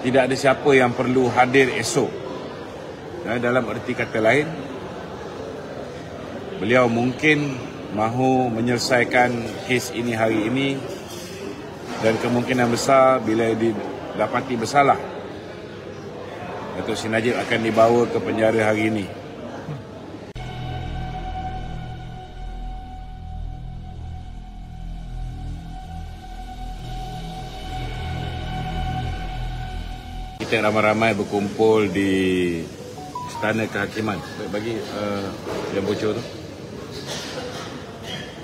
tidak ada siapa yang perlu hadir esok. Dalam erti kata lain, beliau mungkin mahu menyelesaikan kes ini hari ini, dan kemungkinan besar bila didapati bersalah, Datuk Seri Najib akan dibawa ke penjara hari ini. Kita ramai-ramai berkumpul di Istana Kehakiman. Bagi yang bocor tu,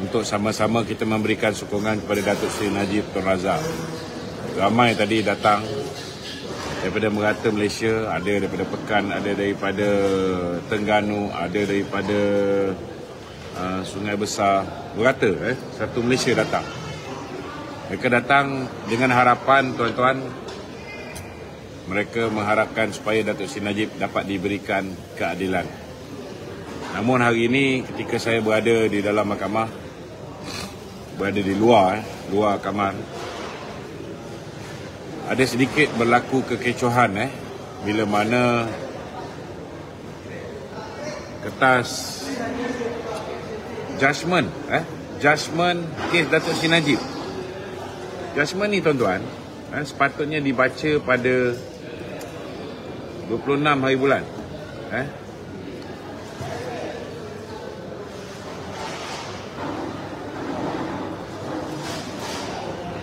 untuk sama-sama kita memberikan sokongan kepada Datuk Seri Najib Tun Razak. Ramai tadi datang daripada merata Malaysia, ada daripada Pekan, ada daripada Terengganu, ada daripada Sungai Besar, merata satu Malaysia datang. Mereka datang dengan harapan, tuan-tuan, mereka mengharapkan supaya Datuk Seri Najib dapat diberikan keadilan. Namun hari ini ketika saya berada di dalam mahkamah, berada di luar kamar, ada sedikit berlaku kekecohan bila mana kertas judgement kes Datuk Seri Najib. Judgement ni, tuan-tuan, sepatutnya dibaca pada 26 hari bulan.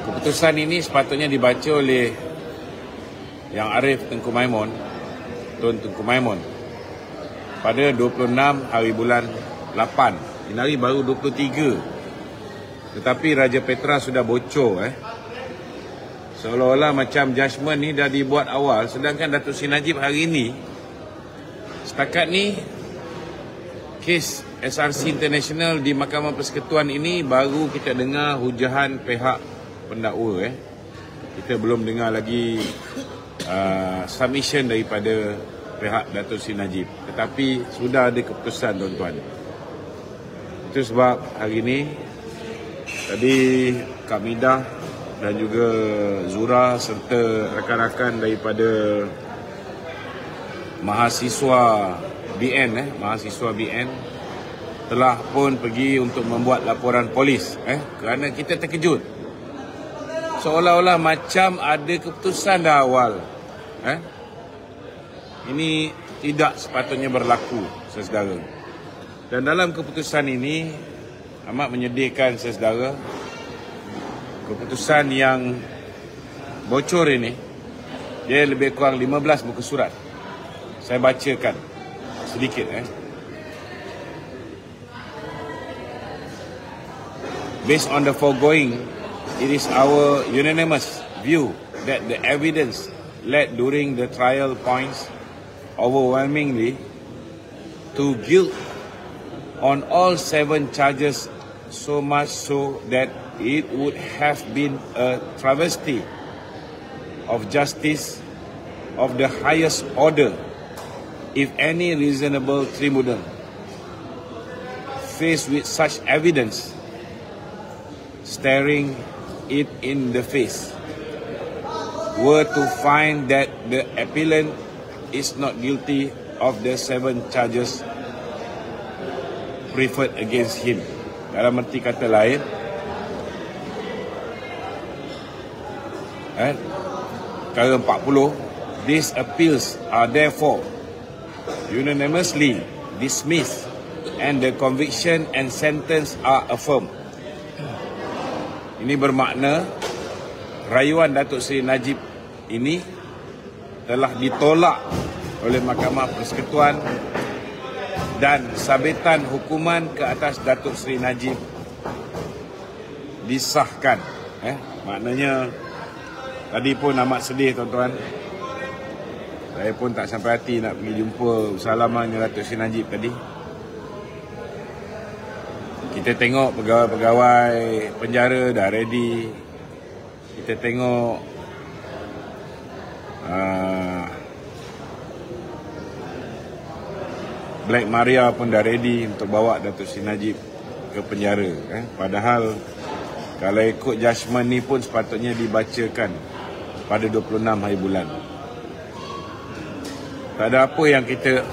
Keputusan ini sepatutnya dibaca oleh Yang Arif Tengku Maimun, Tun Tengku Maimun, pada 26 hari bulan 8. Ini hari baru 23. Tetapi Raja Petra sudah bocor seolah-olah macam judgement ni dah dibuat awal, sedangkan Datuk Seri Najib hari ini, setakat ni, kes SRC International di Mahkamah Persekutuan ini baru kita dengar hujahan pihak pendakwa. Kita belum dengar lagi submission daripada pihak Datuk Seri Najib. Tetapi sudah ada keputusan, tuan-tuan. Itu sebab hari ini, tadi Kak Midah dan juga Zura serta rakan-rakan daripada mahasiswa BN telah pun pergi untuk membuat laporan polis kerana kita terkejut. Seolah-olah macam ada keputusan dah awal. Ini tidak sepatutnya berlaku, saudara. Dan dalam keputusan ini amat menyedihkan, saudara. Keputusan yang bocor ini, dia lebih kurang 15 muka surat. Saya bacakan sedikit. Based on the foregoing, it is our unanimous view that the evidence led during the trial points overwhelmingly to guilt on all 7 charges, so much so that it would have been a travesty of justice of the highest order if any reasonable tribunal, faced with such evidence, staring it in the face, were to find that the appellant is not guilty of the 7 charges preferred against him. Dalam arti kata lain, perkara 40, these appeals are therefore unanimously dismissed and the conviction and sentence are affirmed. Ini bermakna rayuan Datuk Seri Najib ini telah ditolak oleh Mahkamah Persekutuan dan sabitan hukuman ke atas Datuk Seri Najib disahkan. Maknanya tadi pun amat sedih, tuan-tuan. Saya pun tak sampai hati nak pergi jumpa salaman dengan Datuk Seri Najib tadi. Kita tengok pegawai-pegawai penjara dah ready. Kita tengok Black Maria pun dah ready untuk bawa Datuk Seri Najib ke penjara. Padahal kalau ikut judgement ni pun sepatutnya dibacakan pada 26 hari bulan. Tak ada apa yang kita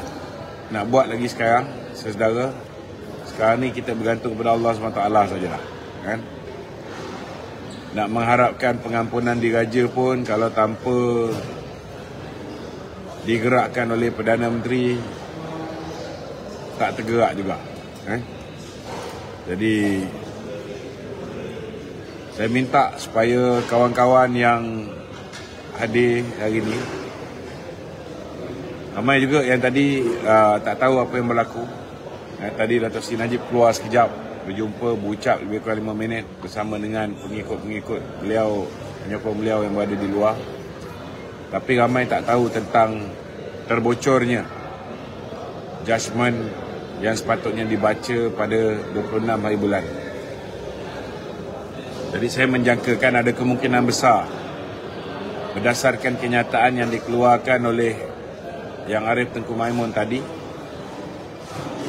nak buat lagi sekarang, saudara. Sekarang ni kita bergantung kepada Allah SWT sajalah, kan? Nak mengharapkan pengampunan diraja pun kalau tanpa digerakkan oleh Perdana Menteri, tak tergerak juga, kan? Jadi saya minta supaya kawan-kawan yang hadir hari ini, ramai juga yang tadi tak tahu apa yang berlaku. Tadi Dato' Seri Najib keluar sekejap, berjumpa, berucap lebih kurang 5 minit bersama dengan pengikut-pengikut beliau, penyokong beliau yang berada di luar. Tapi ramai tak tahu tentang terbocornya judgement yang sepatutnya dibaca pada 26 hari bulan. Jadi saya menjangkakan ada kemungkinan besar berdasarkan kenyataan yang dikeluarkan oleh Yang Arif Tengku Maimun tadi.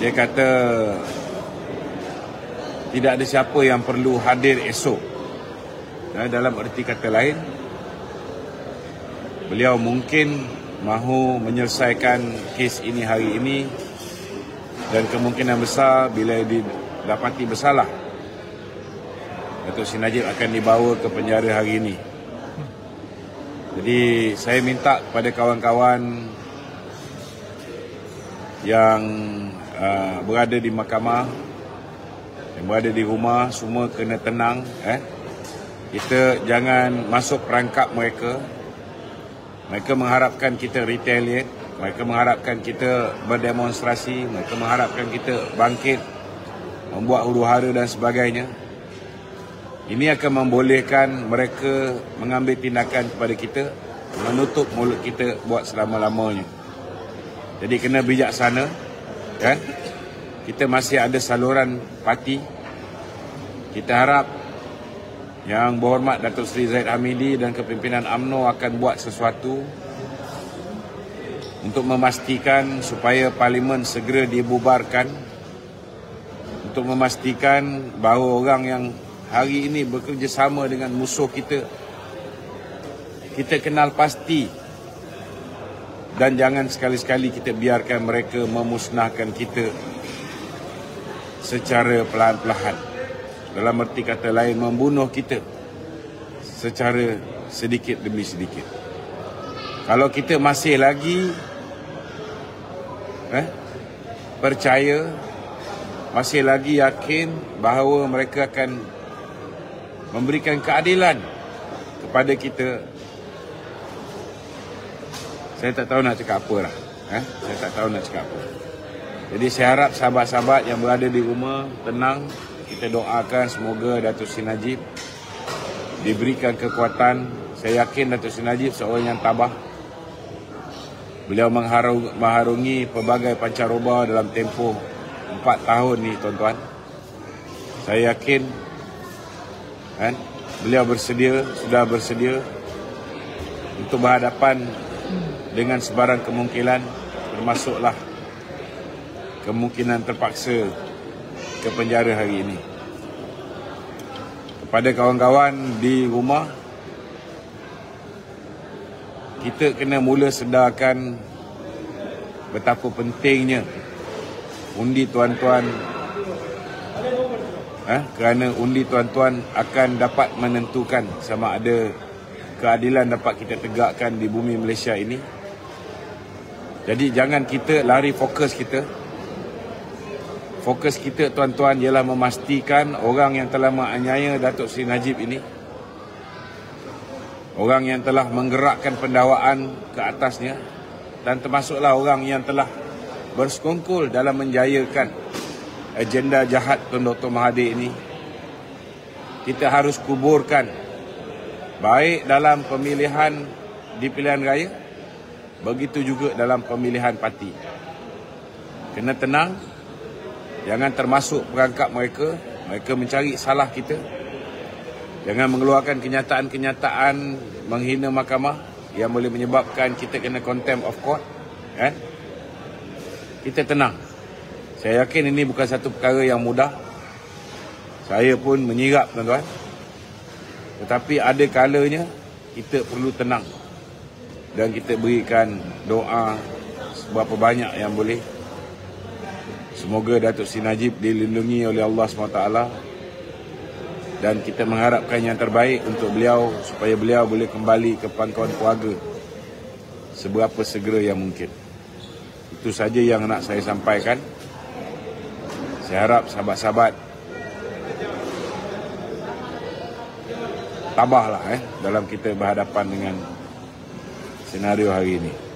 Dia kata tidak ada siapa yang perlu hadir esok. Dalam erti kata lain, beliau mungkin mahu menyelesaikan kes ini hari ini, dan kemungkinan besar bila didapati bersalah, Dato' Seri Najib akan dibawa ke penjara hari ini. Jadi saya minta kepada kawan-kawan yang berada di mahkamah, yang berada di rumah, semua kena tenang. Kita jangan masuk perangkap mereka. Mereka mengharapkan kita retaliate, mereka mengharapkan kita berdemonstrasi, mereka mengharapkan kita bangkit, membuat huru-hara dan sebagainya. Ini akan membolehkan mereka mengambil tindakan kepada kita, menutup mulut kita buat selama-lamanya. Jadi kena bijaksana, kan? Kita masih ada saluran parti. Kita harap Yang Berhormat Datuk Seri Zahid Hamidi dan kepimpinan UMNO akan buat sesuatu untuk memastikan supaya Parlimen segera dibubarkan, untuk memastikan bahawa orang yang hari ini bekerjasama dengan musuh kita, kita kenal pasti, dan jangan sekali-sekali kita biarkan mereka memusnahkan kita secara perlahan-lahan. Dalam erti kata lain, membunuh kita secara sedikit demi sedikit. Kalau kita masih lagi percaya, masih lagi yakin bahawa mereka akan memberikan keadilan kepada kita, saya tak tahu nak cakap apa lah. Saya tak tahu nak cakap apa. Jadi saya harap sahabat-sahabat yang berada di rumah tenang. Kita doakan semoga Dato' Seri Najib diberikan kekuatan. Saya yakin Dato' Seri Najib seorang yang tabah. Beliau mengharungi pelbagai pancaroba dalam tempoh 4 tahun ni, tuan-tuan. Saya yakin beliau sudah bersedia untuk berhadapan dengan sebarang kemungkinan, termasuklah kemungkinan terpaksa ke penjara hari ini. Kepada kawan-kawan di rumah, kita kena mula sedarkan betapa pentingnya undi tuan-tuan, kerana undi tuan-tuan akan dapat menentukan sama ada keadilan dapat kita tegakkan di bumi Malaysia ini. Jadi jangan kita lari fokus kita. Fokus kita, tuan-tuan, ialah memastikan orang yang telah menganiaya Dato' Seri Najib ini, orang yang telah menggerakkan pendakwaan ke atasnya, dan termasuklah orang yang telah bersekongkol dalam menjayakan agenda jahat Tun Dr. Mahathir ini, kita harus kuburkan, baik dalam pemilihan di pilihan raya, begitu juga dalam pemilihan parti. Kena tenang. Jangan termasuk perangkap mereka. Mereka mencari salah kita. Jangan mengeluarkan kenyataan-kenyataan menghina mahkamah yang boleh menyebabkan kita kena contempt of court. Kita tenang. Saya yakin ini bukan satu perkara yang mudah. Saya pun menyirap, tuan-tuan. Tetapi ada kalanya kita perlu tenang. Dan kita berikan doa berapa banyak yang boleh. Semoga Datuk Seri Najib dilindungi oleh Allah SWT, dan kita mengharapkan yang terbaik untuk beliau supaya beliau boleh kembali ke pangkuan keluarga seberapa segera yang mungkin. Itu saja yang nak saya sampaikan. Saya harap sahabat-sahabat tabahlah dalam kita berhadapan dengan senario hari ini.